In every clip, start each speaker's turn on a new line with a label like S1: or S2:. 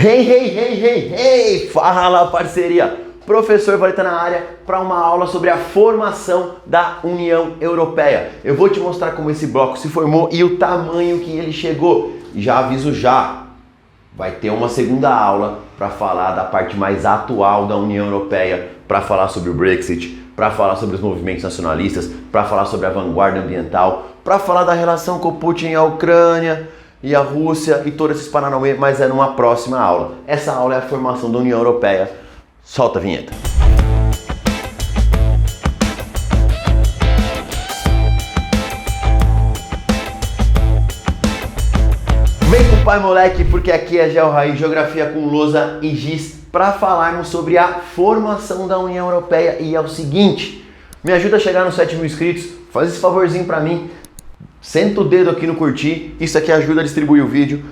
S1: Hey! Fala, parceria! Professor Valeta na área para uma aula sobre a formação da União Europeia. Eu vou te mostrar como esse bloco se formou e o tamanho que ele chegou. E já aviso vai ter uma segunda aula para falar da parte mais atual da União Europeia, para falar sobre o Brexit, para falar sobre os movimentos nacionalistas, para falar sobre a vanguarda ambiental, para falar da relação com o Putin e a Ucrânia e a Rússia e todos esses paranauê, mas é numa próxima aula. Essa aula é a formação da União Europeia. Solta a vinheta. Vem com o pai, moleque, porque aqui é Geo Raiz, Geografia com lousa e giz, para falarmos sobre a formação da União Europeia. E é o seguinte, me ajuda a chegar nos 7.000 inscritos, faz esse favorzinho para mim, senta o dedo aqui no curtir, isso aqui ajuda a distribuir o vídeo,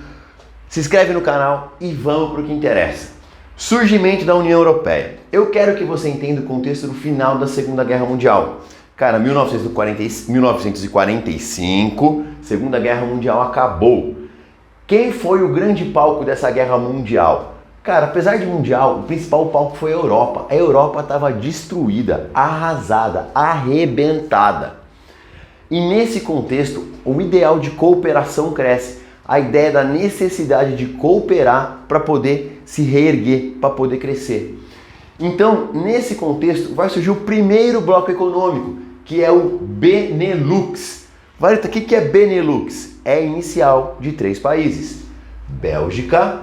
S1: se inscreve no canal e vamos para o que interessa. Surgimento da União Europeia. Eu quero que você entenda o contexto do final da Segunda Guerra Mundial. Cara, 1945, Segunda Guerra Mundial acabou. Quem foi o grande palco dessa guerra mundial? Cara, apesar de mundial, o principal palco foi a Europa. A Europa estava destruída, arrasada, arrebentada. E nesse contexto, o ideal de cooperação cresce. A ideia da necessidade de cooperar para poder se reerguer, para poder crescer. Então, nesse contexto, vai surgir o primeiro bloco econômico, que é o Benelux. Valeta, o que é Benelux? É a inicial de 3 países. Bélgica,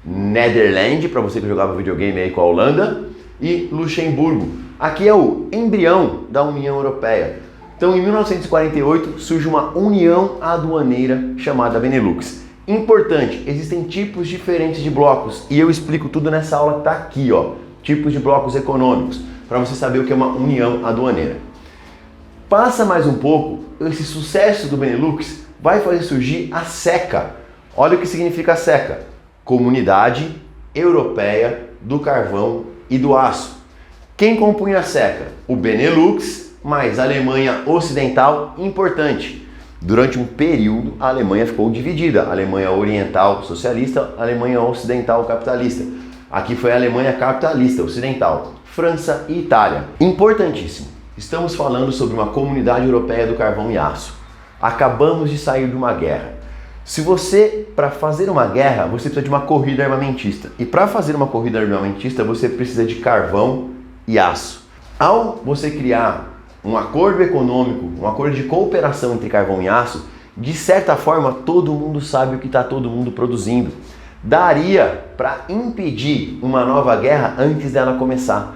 S1: Netherlands, para você que jogava videogame aí com a Holanda, e Luxemburgo. Aqui é o embrião da União Europeia. Então, em 1948, surge uma união aduaneira chamada Benelux. Importante, existem tipos diferentes de blocos e eu explico tudo nessa aula que está aqui, ó. Tipos de blocos econômicos, para você saber o que é uma união aduaneira. Passa mais um pouco, esse sucesso do Benelux vai fazer surgir a SECA. Olha o que significa a SECA. Comunidade Europeia do Carvão e do Aço. Quem compunha a SECA? O Benelux mais a Alemanha Ocidental. Importante. Durante um período, a Alemanha ficou dividida. A Alemanha Oriental socialista, a Alemanha Ocidental capitalista. Aqui foi a Alemanha capitalista ocidental. França e Itália. Importantíssimo. Estamos falando sobre uma comunidade europeia do carvão e aço. Acabamos de sair de uma guerra. Se você, para fazer uma guerra, você precisa de uma corrida armamentista. E para fazer uma corrida armamentista, você precisa de carvão e aço. Ao você criar um acordo econômico, um acordo de cooperação entre carvão e aço, de certa forma todo mundo sabe o que está todo mundo produzindo. Daria para impedir uma nova guerra antes dela começar.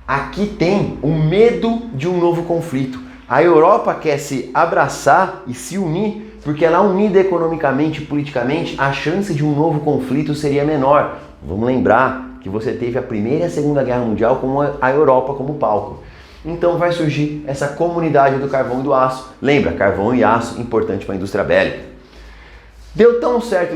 S1: Aqui tem o medo de um novo conflito. A Europa quer se abraçar e se unir, porque ela unida economicamente e politicamente, a chance de um novo conflito seria menor. Vamos lembrar que você teve a Primeira e a Segunda Guerra Mundial com a Europa como palco. Então vai surgir essa comunidade do carvão e do aço. Lembra, carvão e aço, importante para a indústria bélica. Deu tão certo,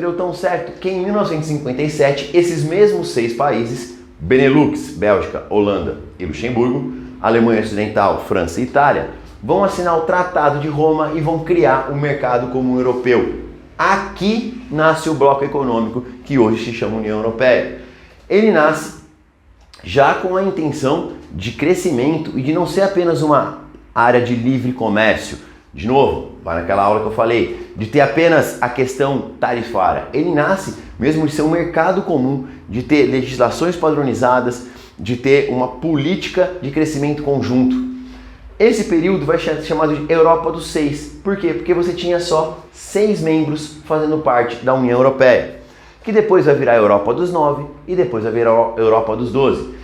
S1: que em 1957, esses mesmos 6 países, Benelux, Bélgica, Holanda e Luxemburgo, Alemanha Ocidental, França e Itália, vão assinar o Tratado de Roma e vão criar o mercado comum europeu. Aqui nasce o bloco econômico que hoje se chama União Europeia. Ele nasce já com a intenção de crescimento e de não ser apenas uma área de livre comércio. De novo, vai naquela aula que eu falei, de ter apenas a questão tarifária. Ele nasce mesmo de ser um mercado comum, de ter legislações padronizadas, de ter uma política de crescimento conjunto. Esse período vai ser chamado de Europa dos 6. Por quê? Porque você tinha só 6 membros fazendo parte da União Europeia, que depois vai virar a Europa dos 9 e depois vai virar a Europa dos 12.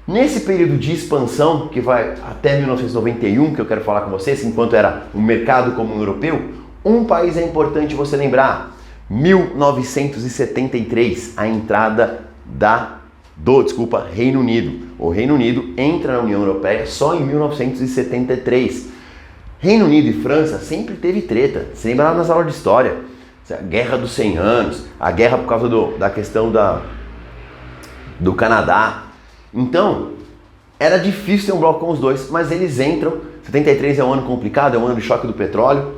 S1: Nesse período de expansão, que vai até 1991, que eu quero falar com vocês, enquanto era um mercado comum europeu, um país é importante você lembrar. 1973, a entrada do Reino Unido. O Reino Unido entra na União Europeia só em 1973. Reino Unido e França sempre teve treta. Você lembra lá nas aulas de história? A Guerra dos 100 anos, a guerra por causa da questão do Canadá. Então, era difícil ter um bloco com os dois, mas eles entram. 73 é um ano complicado, é um ano de choque do petróleo.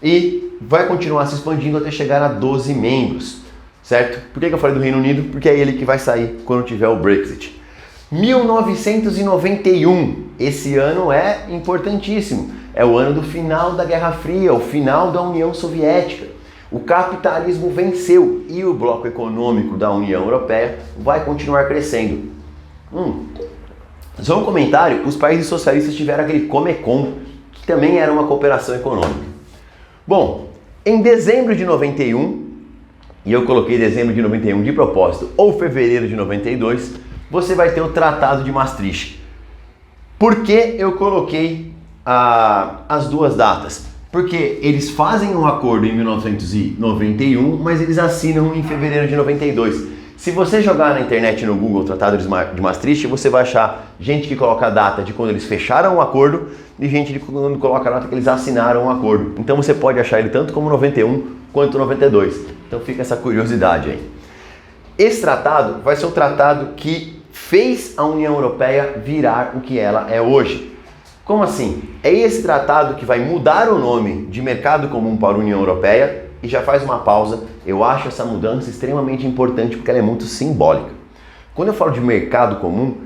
S1: E vai continuar se expandindo até chegar a 12 membros. certo? Por que eu falei do Reino Unido? Porque é ele que vai sair quando tiver o Brexit. 1991, esse ano é importantíssimo, é o ano do final da Guerra Fria, o final da União Soviética. O capitalismo venceu e o bloco econômico da União Europeia vai continuar crescendo. Só um comentário, os países socialistas tiveram aquele Comecon, que também era uma cooperação econômica. Bom, em dezembro de 91, e eu coloquei dezembro de 91 de propósito, ou fevereiro de 92, você vai ter o Tratado de Maastricht. Por que eu coloquei as duas datas? Porque eles fazem um acordo em 1991, mas eles assinam em fevereiro de 92. Se você jogar na internet no Google Tratado de Maastricht, você vai achar gente que coloca a data de quando eles fecharam o acordo e gente que quando coloca a data que eles assinaram o acordo. Então você pode achar ele tanto como 91 quanto 92. Então fica essa curiosidade aí. Esse tratado vai ser o tratado que fez a União Europeia virar o que ela é hoje. Como assim? É esse tratado que vai mudar o nome de Mercado Comum para a União Europeia. E já faz uma pausa, eu acho essa mudança extremamente importante porque ela é muito simbólica. Quando eu falo de mercado comum,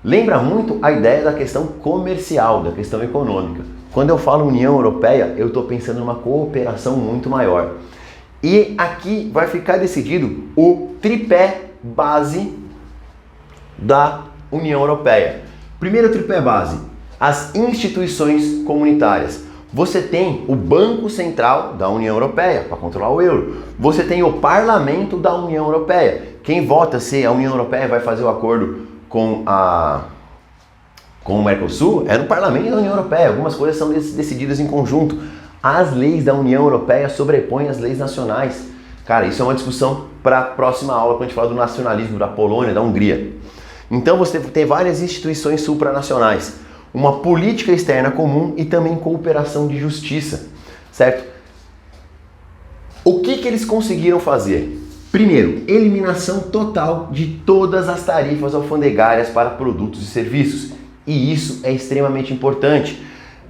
S1: lembra muito a ideia da questão comercial, da questão econômica. Quando eu falo União Europeia, eu estou pensando numa cooperação muito maior. E aqui vai ficar decidido o tripé base da União Europeia. Primeiro tripé base, as instituições comunitárias. Você tem o Banco Central da União Europeia para controlar o euro. Você tem o Parlamento da União Europeia. Quem vota se a União Europeia vai fazer o acordo com o Mercosul é no Parlamento da União Europeia. Algumas coisas são decididas em conjunto. As leis da União Europeia sobrepõem as leis nacionais. Cara, isso é uma discussão para a próxima aula, quando a gente falar do nacionalismo da Polônia, da Hungria. Então você tem várias instituições supranacionais. Uma política externa comum e também cooperação de justiça, certo? O que eles conseguiram fazer? Primeiro, eliminação total de todas as tarifas alfandegárias para produtos e serviços. E isso é extremamente importante.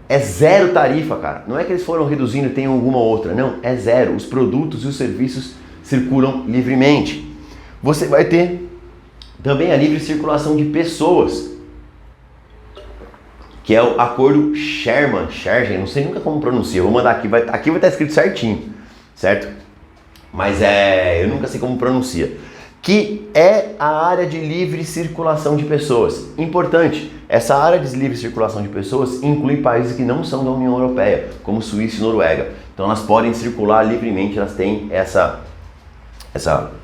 S1: É zero tarifa, cara. Não é que eles foram reduzindo e tem alguma outra. Não, é zero. Os produtos e os serviços circulam livremente. Você vai ter também a livre circulação de pessoas, que é o acordo Sherman, não sei nunca como pronuncia, vou mandar aqui vai estar escrito certinho, certo? Mas eu nunca sei como pronuncia. Que é a área de livre circulação de pessoas. Importante, essa área de livre circulação de pessoas inclui países que não são da União Europeia, como Suíça e Noruega. Então elas podem circular livremente, elas têm essa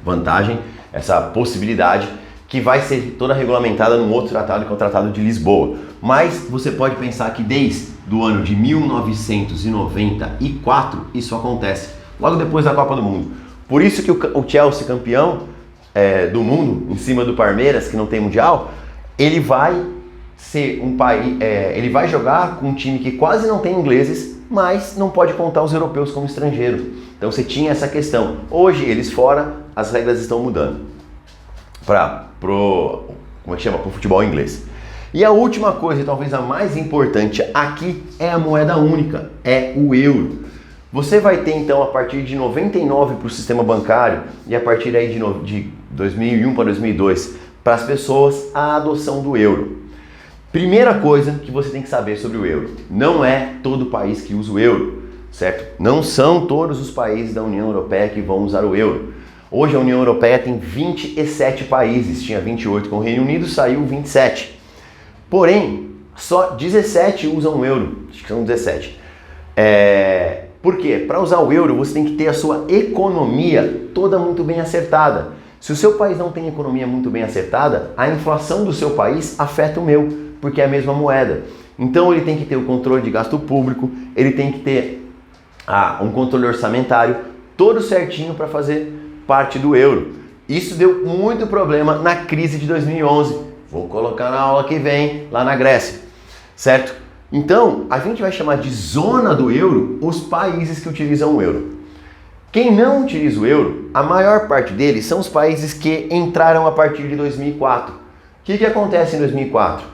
S1: vantagem, essa possibilidade, que vai ser toda regulamentada num outro tratado, que é o Tratado de Lisboa. Mas você pode pensar que desde o ano de 1994 isso acontece, logo depois da Copa do Mundo. Por isso que o Chelsea, campeão do mundo, em cima do Palmeiras, que não tem mundial, ele vai ser um país, ele vai jogar com um time que quase não tem ingleses, mas não pode contar os europeus como estrangeiros. Então você tinha essa questão. Hoje, eles fora, as regras estão mudando pro futebol inglês. E a última coisa, e talvez a mais importante aqui, é a moeda única, é o euro. Você vai ter então a partir de 99 para o sistema bancário e a partir aí de 2001 para 2002 para as pessoas a adoção do euro. Primeira coisa que você tem que saber sobre o euro, não é todo país que usa o euro, certo? Não são todos os países da União Europeia que vão usar o euro. Hoje a União Europeia tem 27 países, tinha 28 com o Reino Unido, saiu 27. Porém, só 17 usam o euro, acho que são 17. Por quê? Para usar o euro você tem que ter a sua economia toda muito bem acertada. Se o seu país não tem economia muito bem acertada, a inflação do seu país afeta o meu, porque é a mesma moeda. Então ele tem que ter o controle de gasto público, ele tem que ter um controle orçamentário, todo certinho para fazer parte do euro. Isso deu muito problema na crise de 2011. Vou colocar na aula que vem, lá na Grécia, certo? Então, a gente vai chamar de zona do euro os países que utilizam o euro. Quem não utiliza o euro, a maior parte deles são os países que entraram a partir de 2004. O que acontece em 2004?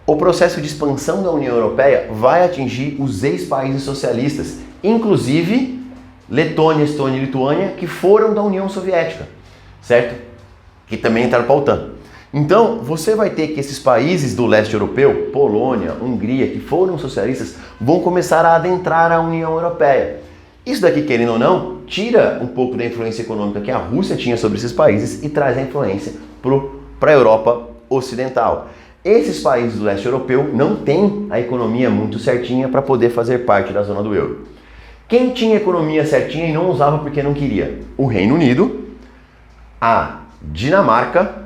S1: O processo de expansão da União Europeia vai atingir os ex-países socialistas, inclusive Letônia, Estônia e Lituânia, que foram da União Soviética, certo? Que também entraram para a OTAN. Então, você vai ter que esses países do leste europeu, Polônia, Hungria, que foram socialistas, vão começar a adentrar a União Europeia. Isso daqui, querendo ou não, tira um pouco da influência econômica que a Rússia tinha sobre esses países e traz a influência para a Europa Ocidental. Esses países do leste europeu não têm a economia muito certinha para poder fazer parte da zona do euro. Quem tinha economia certinha e não usava porque não queria? O Reino Unido, a Dinamarca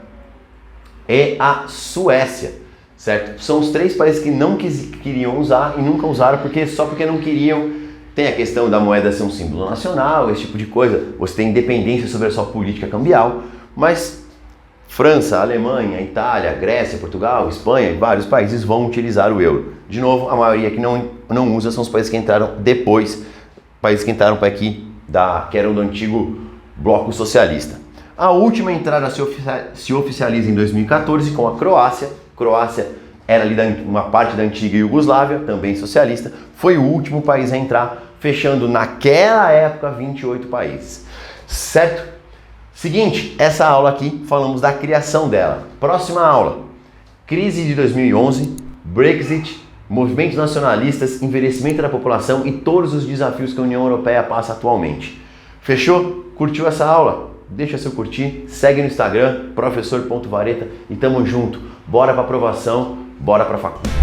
S1: e a Suécia, certo? São os 3 países que não queriam usar e nunca usaram só porque não queriam. Tem a questão da moeda ser um símbolo nacional, esse tipo de coisa. Você tem independência sobre a sua política cambial, mas França, Alemanha, Itália, Grécia, Portugal, Espanha e vários países vão utilizar o euro. De novo, a maioria que não usa são os países que entraram depois, países que entraram para aqui, que eram do antigo bloco socialista. A última entrada se oficializa em 2014 com a Croácia. Croácia era ali uma parte da antiga Iugoslávia, também socialista. Foi o último país a entrar, fechando naquela época 28 países. Certo? Seguinte, essa aula aqui falamos da criação dela. Próxima aula, crise de 2011, Brexit, movimentos nacionalistas, envelhecimento da população e todos os desafios que a União Europeia passa atualmente. Fechou? Curtiu essa aula? Deixa seu curtir, segue no Instagram, professor.vareta e tamo junto. Bora pra aprovação, bora pra faculdade.